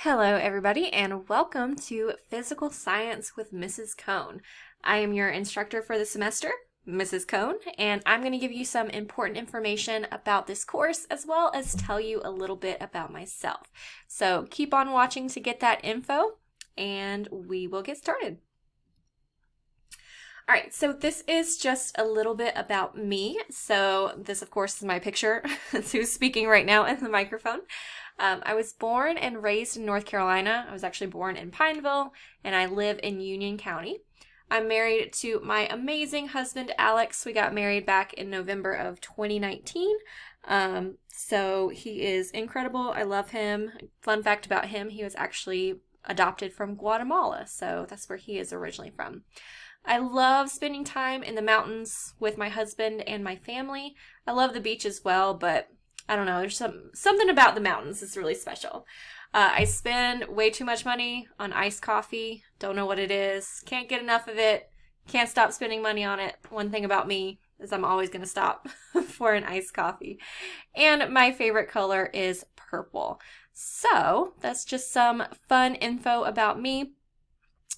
Hello, everybody, and welcome to Physical Science with Mrs. Cone. I am your instructor for the semester, Mrs. Cone, and I'm going to give you some important information about this course as well as tell you a little bit about myself. So keep on watching to get that info, and we will get started. All right, so this is just a little bit about me. So this, of course, is my picture. That's who's speaking right now in the microphone. I was born and raised in North Carolina. I was actually born in Pineville, and I live in Union County. I'm married to my amazing husband, Alex. We got married back in November of 2019. So he is incredible. I love him. Fun fact about him, he was actually adopted from Guatemala, so that's where he is originally from. I love spending time in the mountains with my husband and my family. I love the beach as well, but I don't know, there's something about the mountains that's really special. I spend way too much money on iced coffee. Don't know what it is. Can't get enough of it. Can't stop spending money on it. One thing about me is I'm always going to stop for an iced coffee. And my favorite color is purple. So that's just some fun info about me.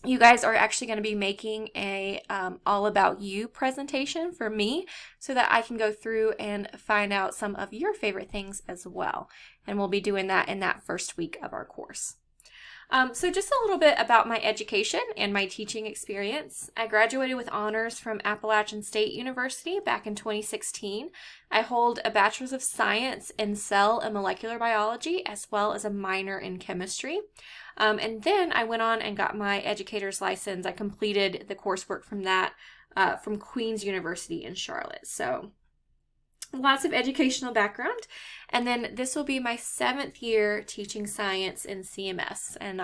You guys are actually going to be making a all about you presentation for me so that I can go through and find out some of your favorite things as well. And we'll be doing that in that first week of our course. So just a little bit about my education and my teaching experience. I graduated with honors from Appalachian State University back in 2016. I hold a Bachelor's of Science in Cell and Molecular Biology as well as a minor in chemistry. And then I went on and got my educator's license. I completed the coursework from that from Queen's University in Charlotte. So lots of educational background. And then this will be my 7th year teaching science in CMS. And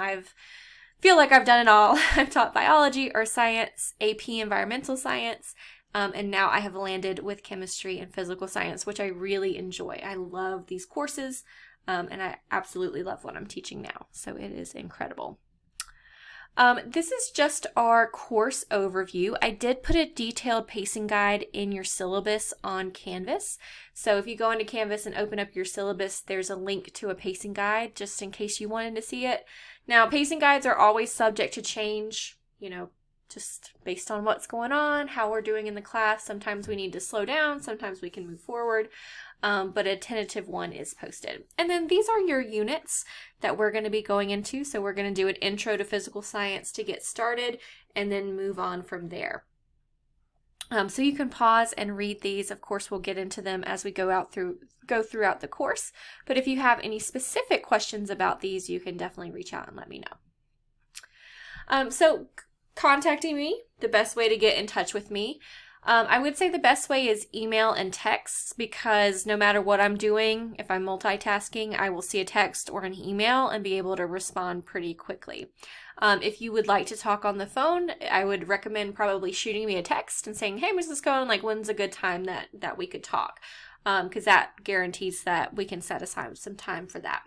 feel like I've done it all. I've taught biology, earth science, AP environmental science, and now I have landed with chemistry and physical science, which I really enjoy. I love these courses. And I absolutely love what I'm teaching now. So it is incredible. This is just our course overview. I did put a detailed pacing guide in your syllabus on Canvas. So if you go into Canvas and open up your syllabus, there's a link to a pacing guide just in case you wanted to see it. Now, pacing guides are always subject to change, just based on what's going on, how we're doing in the class. Sometimes we need to slow down, sometimes we can move forward. But a tentative one is posted. And then these are your units that we're going to be going into. So we're going to do an intro to physical science to get started and then move on from there. So you can pause and read these. Of course, we'll get into them as we go throughout the course. But if you have any specific questions about these, you can definitely reach out and let me know. So contacting me, the best way to get in touch with me. I would say the best way is email and text because no matter what I'm doing, if I'm multitasking, I will see a text or an email and be able to respond pretty quickly. If you would like to talk on the phone, I would recommend probably shooting me a text and saying, hey, Mrs. Cone, when's a good time that we could talk? Because that guarantees that we can set aside some time for that.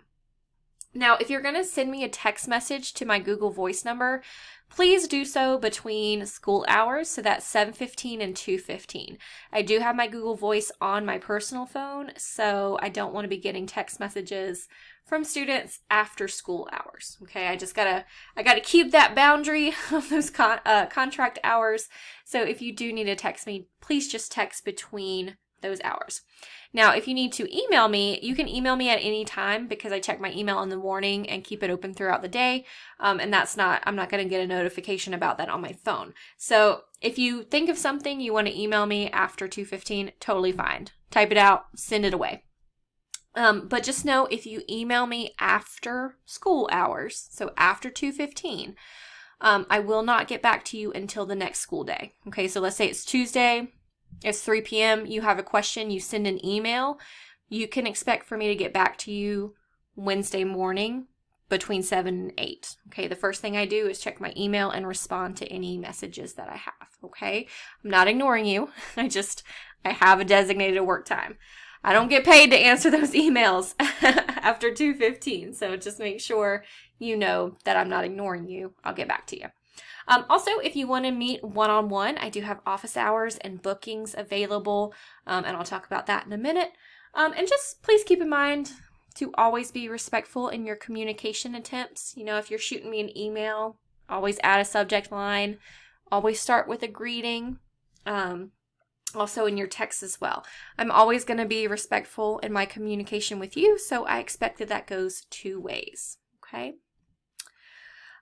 Now, if you're going to send me a text message to my Google Voice number, please do so between school hours, so that's 7:15 and 2:15. I do have my Google Voice on my personal phone, so I don't want to be getting text messages from students after school hours. Okay, I gotta keep that boundary of those contract hours. So if you do need to text me, please just text between those hours. Now, if you need to email me, you can email me at any time because I check my email in the morning and keep it open throughout the day. And I'm not going to get a notification about that on my phone. So if you think of something you want to email me after 2:15, totally fine. Type it out, send it away. But just know if you email me after school hours, so after 2:15, I will not get back to you until the next school day. Okay, so let's say it's Tuesday. It's 3 p.m. You have a question, you send an email. You can expect for me to get back to you Wednesday morning between 7 and 8. Okay, the first thing I do is check my email and respond to any messages that I have. Okay, I'm not ignoring you. I have a designated work time. I don't get paid to answer those emails after 2:15. So just make sure you know that I'm not ignoring you. I'll get back to you. Also, if you want to meet one-on-one, I do have office hours and bookings available, and I'll talk about that in a minute. And just please keep in mind, to always be respectful in your communication attempts. You know, if you're shooting me an email, always add a subject line. Always start with a greeting. Also in your text as well. I'm always going to be respectful in my communication with you, so I expect that goes 2 ways. Okay.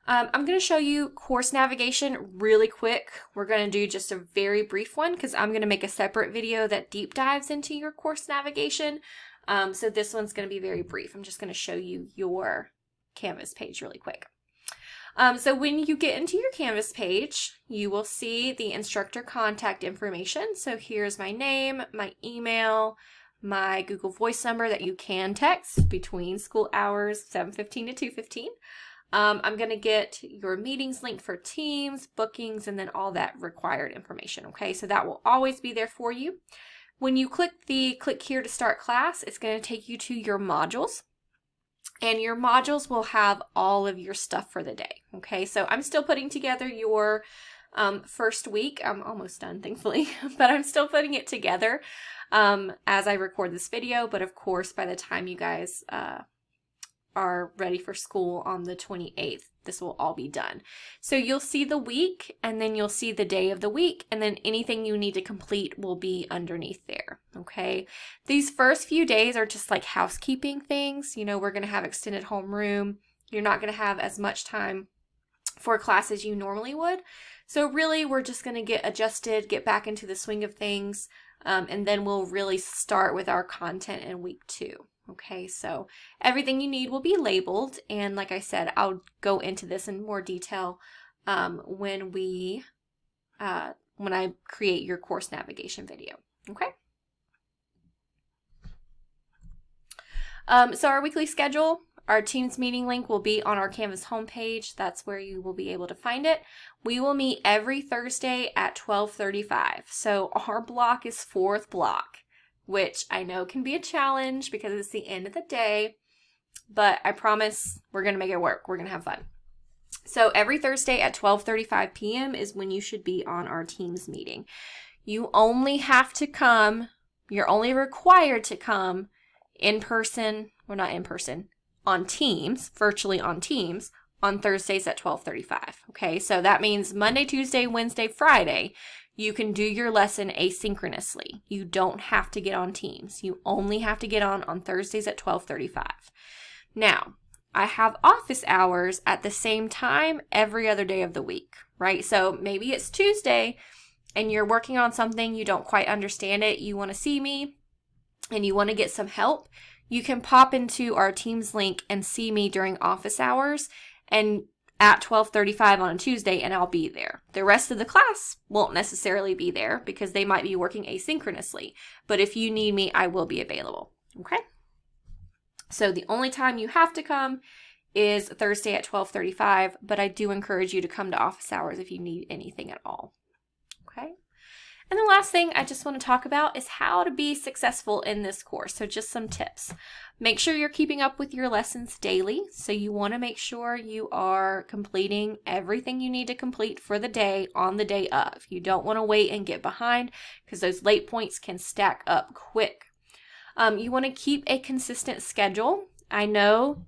I'm going to show you course navigation really quick. We're going to do just a very brief one because I'm going to make a separate video that deep dives into your course navigation. So this one's going to be very brief. I'm just going to show you your Canvas page really quick. So when you get into your Canvas page, you will see the instructor contact information. So here's my name, my email, my Google Voice number that you can text between school hours 7:15 to 2:15. I'm going to get your meetings linked for Teams, bookings, and then all that required information. Okay, so that will always be there for you. When you click here to start class, it's going to take you to your modules. And your modules will have all of your stuff for the day. Okay, so I'm still putting together your first week. I'm almost done, thankfully, but I'm still putting it together as I record this video. But of course, by the time you guys are ready for school on the 28th, this will all be done. So you'll see the week, and then you'll see the day of the week, and then anything you need to complete will be underneath there. Okay, these first few days are just like housekeeping things. You know, we're going to have extended homeroom. You're not going to have as much time for class as you normally would. So really, we're just going to get adjusted, get back into the swing of things, and then we'll really start with our content in week 2. Okay, so everything you need will be labeled, and like I said, I'll go into this in more detail when I create your course navigation video. Okay. So our weekly schedule, our Teams meeting link will be on our Canvas homepage. That's where you will be able to find it. We will meet every Thursday at 12:35. So our block is 4th block, which I know can be a challenge because it's the end of the day, but I promise we're going to make it work. We're going to have fun. So every Thursday at 12:35 p.m. is when you should be on our Teams meeting. You only have to come, you're only required to come in person, well, not in person, on Teams, virtually on Teams, on Thursdays at 12:35. Okay, so that means Monday, Tuesday, Wednesday, Friday, you can do your lesson asynchronously. You don't have to get on Teams. You only have to get on Thursdays at 12:35. Now, I have office hours at the same time every other day of the week, right? So maybe it's Tuesday and you're working on something, you don't quite understand it, you want to see me and you want to get some help. You can pop into our Teams link and see me during office hours and at 12:35 on a Tuesday, and I'll be there. The rest of the class won't necessarily be there because they might be working asynchronously. But if you need me, I will be available. Okay? So the only time you have to come is Thursday at 12:35, but I do encourage you to come to office hours if you need anything at all. Okay? And the last thing I just want to talk about is how to be successful in this course. So just some tips. Make sure you're keeping up with your lessons daily. So you want to make sure you are completing everything you need to complete for the day on the day of. You don't want to wait and get behind because those late points can stack up quick. You want to keep a consistent schedule. I know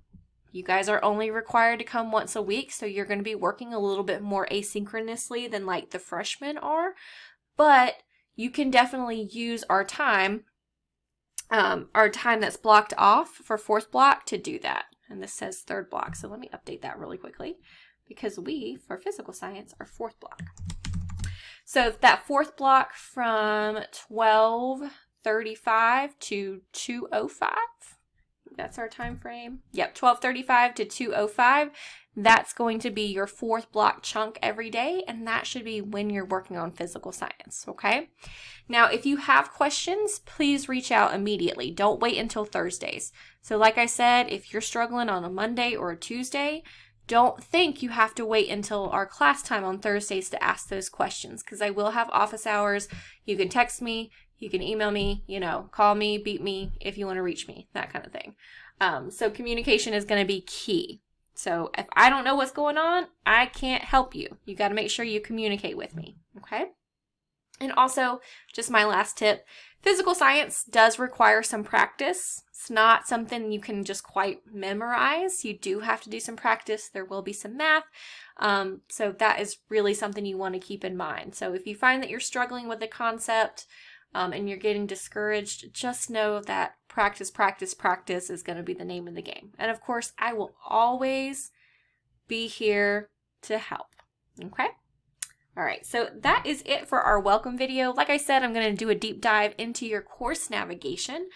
you guys are only required to come once a week, so you're going to be working a little bit more asynchronously than like the freshmen are. But you can definitely use our time that's blocked off for 4th block to do that. And this says 3rd block, so let me update that really quickly because we, for physical science, are 4th block. So that 4th block from 12:35 to 2:05, that's our time frame. Yep, 12:35 to 2:05. That's going to be your 4th block chunk every day, and that should be when you're working on physical science, okay? Now, if you have questions, please reach out immediately. Don't wait until Thursdays. So like I said, if you're struggling on a Monday or a Tuesday, don't think you have to wait until our class time on Thursdays to ask those questions, because I will have office hours. You can text me, you can email me, call me, beat me if you want to reach me, that kind of thing. So communication is going to be key. So if I don't know what's going on, I can't help you. You got to make sure you communicate with me, okay? And also, just my last tip, Physical science does require some practice. It's not something you can just quite memorize. You do have to do some practice. There will be some math. So that is really something you want to keep in mind. So if you find that you're struggling with a concept and you're getting discouraged, just know that practice, practice, practice is going to be the name of the game. And of course, I will always be here to help. Okay? All right, so that is it for our welcome video. Like I said, I'm going to do a deep dive into your course navigation,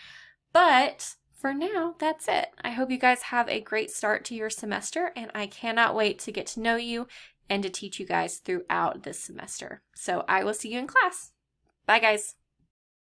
but for now, that's it. I hope you guys have a great start to your semester, and I cannot wait to get to know you and to teach you guys throughout this semester. So I will see you in class. Bye, guys.